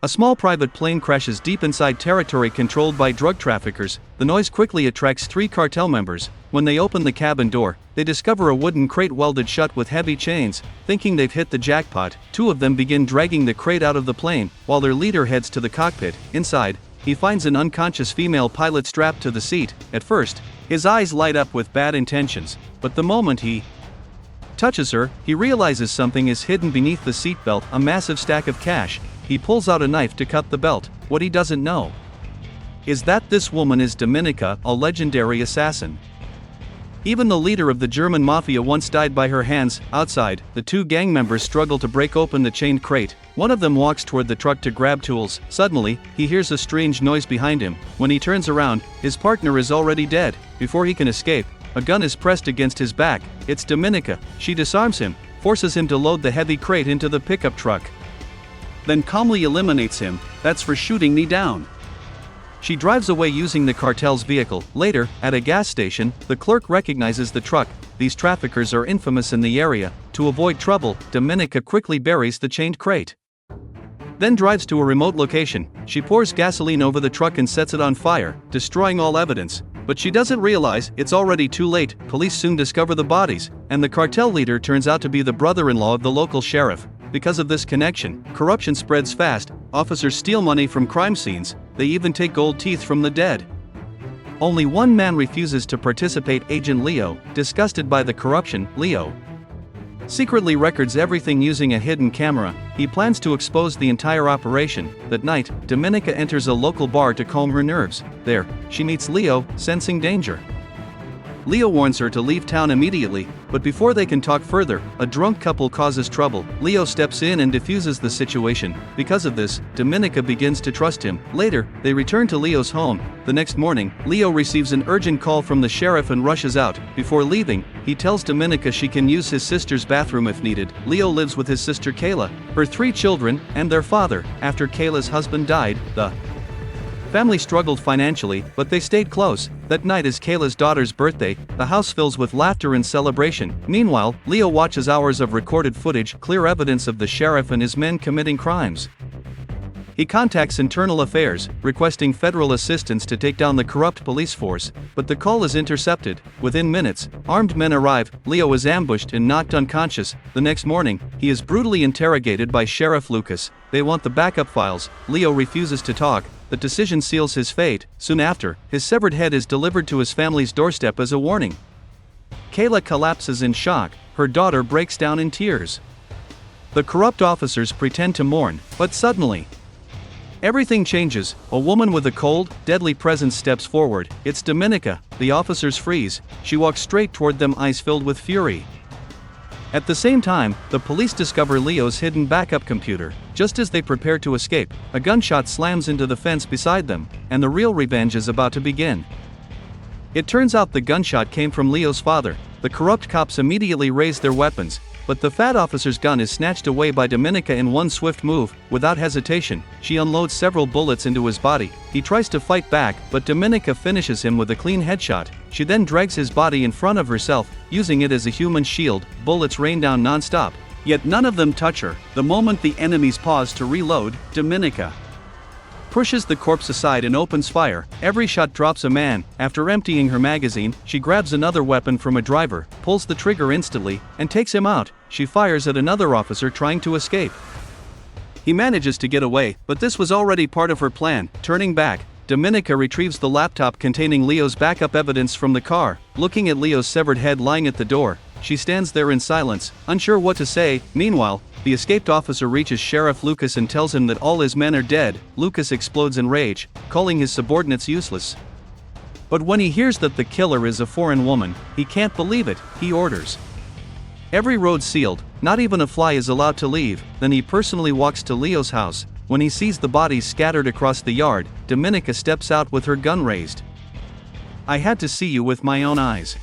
A small private plane crashes deep inside territory controlled by drug traffickers. The noise quickly attracts 3 cartel members. When they open the cabin door, they discover a wooden crate welded shut with heavy chains. Thinking they've hit the jackpot, 2 of them begin dragging the crate out of the plane, while their leader heads to the cockpit. Inside, he finds an unconscious female pilot strapped to the seat. At first, his eyes light up with bad intentions, but the moment he touches her, he realizes something is hidden beneath the seatbelt, a massive stack of cash. He pulls out a knife to cut the belt. What he doesn't know is that this woman is Dominika, a legendary assassin. Even the leader of the German mafia once died by her hands. Outside, the 2 gang members struggle to break open the chained crate. One of them walks toward the truck to grab tools. Suddenly, he hears a strange noise behind him. When he turns around, his partner is already dead. Before he can escape, a gun is pressed against his back. It's Dominika. She disarms him, forces him to load the heavy crate into the pickup truck, then calmly eliminates him. That's for shooting me down. She drives away using the cartel's vehicle. Later, at a gas station, the clerk recognizes the truck. These traffickers are infamous in the area. To avoid trouble, Dominika quickly buries the chained crate, then drives to a remote location. She pours gasoline over the truck and sets it on fire, destroying all evidence. But she doesn't realize it's already too late. Police soon discover the bodies, and the cartel leader turns out to be the brother-in-law of the local sheriff. Because of this connection, corruption spreads fast. Officers steal money from crime scenes. They even take gold teeth from the dead. Only one man refuses to participate, Agent Leo. Disgusted by the corruption, Leo secretly records everything using a hidden camera. He plans to expose the entire operation. That night, Dominika enters a local bar to calm her nerves. There, she meets Leo, sensing danger. Leo warns her to leave town immediately, but before they can talk further, a drunk couple causes trouble. Leo steps in and diffuses the situation. Because of this, Dominika begins to trust him. Later, they return to Leo's home. The next morning, Leo receives an urgent call from the sheriff and rushes out. Before leaving, he tells Dominika she can use his sister's bathroom if needed. Leo lives with his sister Kayla, her 3 children, and their father. After Kayla's husband died, the family struggled financially, but they stayed close. That night is Kayla's daughter's birthday. The house fills with laughter and celebration. Meanwhile, Leo watches hours of recorded footage, clear evidence of the sheriff and his men committing crimes. He contacts Internal Affairs, requesting federal assistance to take down the corrupt police force, but the call is intercepted. Within minutes, armed men arrive. Leo is ambushed and knocked unconscious. The next morning, he is brutally interrogated by Sheriff Lucas. They want the backup files. Leo refuses to talk. The decision seals his fate. Soon after, his severed head is delivered to his family's doorstep as a warning. Kayla collapses in shock. Her daughter breaks down in tears. The corrupt officers pretend to mourn, but suddenly, everything changes. A woman with a cold, deadly presence steps forward. It's Dominika. The officers freeze. She walks straight toward them, eyes filled with fury. At the same time, the police discover Leo's hidden backup computer. Just as they prepare to escape, a gunshot slams into the fence beside them, and the real revenge is about to begin. It turns out the gunshot came from Leo's father. The corrupt cops immediately raise their weapons, but the fat officer's gun is snatched away by Dominika in one swift move. Without hesitation, she unloads several bullets into his body. He tries to fight back, but Dominika finishes him with a clean headshot. She then drags his body in front of herself, using it as a human shield. Bullets rain down non-stop, yet none of them touch her. The moment the enemies pause to reload, Dominika pushes the corpse aside and opens fire. Every shot drops a man. After emptying her magazine, she grabs another weapon from a driver, pulls the trigger instantly, and takes him out. She fires at another officer trying to escape. He manages to get away, but this was already part of her plan. Turning back, Dominika retrieves the laptop containing Leo's backup evidence from the car. Looking at Leo's severed head lying at the door, she stands there in silence, unsure what to say. Meanwhile, the escaped officer reaches Sheriff Lucas and tells him that all his men are dead. Lucas explodes in rage, calling his subordinates useless. But when he hears that the killer is a foreign woman, he can't believe it. He orders every road sealed. Not even a fly is allowed to leave. Then he personally walks to Leo's house. When he sees the bodies scattered across the yard, Dominika steps out with her gun raised. "I had to see you with my own eyes."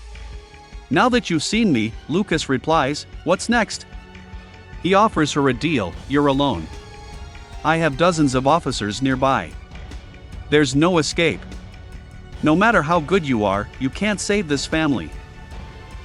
"Now that you've seen me," Lucas replies, "what's next?" He offers her a deal. "You're alone. I have dozens of officers nearby. There's no escape. No matter how good you are, you can't save this family."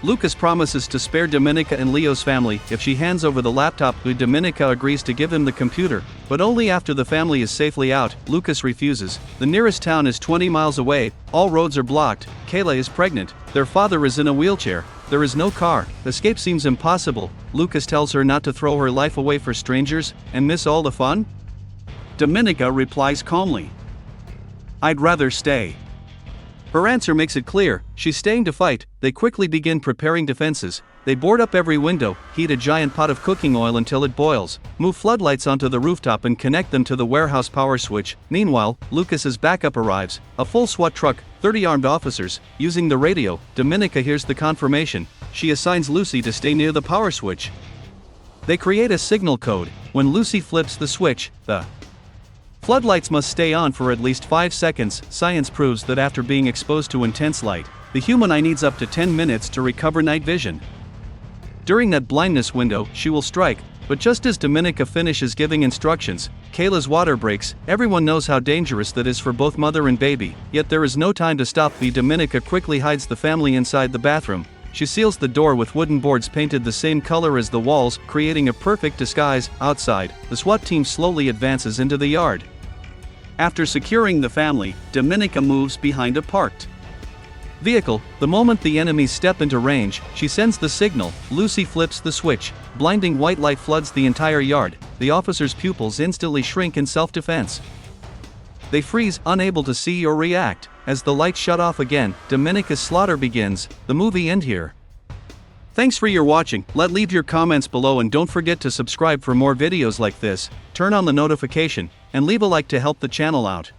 Lucas promises to spare Dominica and Leo's family if she hands over the laptop. Dominica agrees to give him the computer, but only after the family is safely out. Lucas refuses. The nearest town is 20 miles away, all roads are blocked. Kayla is pregnant, their father is in a wheelchair, there is no car, escape seems impossible. Lucas tells her not to throw her life away for strangers and miss all the fun. Dominica replies calmly, "I'd rather stay." Her answer makes it clear, she's staying to fight. They quickly begin preparing defenses. They board up every window, heat a giant pot of cooking oil until it boils, move floodlights onto the rooftop and connect them to the warehouse power switch. Meanwhile, Lucas's backup arrives, a full SWAT truck, 30 armed officers. Using the radio, Dominica hears the confirmation. She assigns Lucy to stay near the power switch. They create a signal code. When Lucy flips the switch, the floodlights must stay on for at least 5 seconds. Science proves that after being exposed to intense light, the human eye needs up to 10 minutes to recover night vision. During that blindness window, she will strike, but just as Dominica finishes giving instructions, Kayla's water breaks. Everyone knows how dangerous that is for both mother and baby, yet there is no time to stop. Dominica quickly hides the family inside the bathroom. She seals the door with wooden boards painted the same color as the walls, creating a perfect disguise. Outside, the SWAT team slowly advances into the yard. After securing the family, Dominica moves behind a parked vehicle. The moment the enemies step into range, she sends the signal. Lucy flips the switch. Blinding white light floods the entire yard. The officers' pupils instantly shrink in self-defense. They freeze, unable to see or react. As the lights shut off again, Dominica's slaughter begins. The movie ends here. Thanks for your watching. Leave your comments below and don't forget to subscribe for more videos like this. Turn on the notification and leave a like to help the channel out.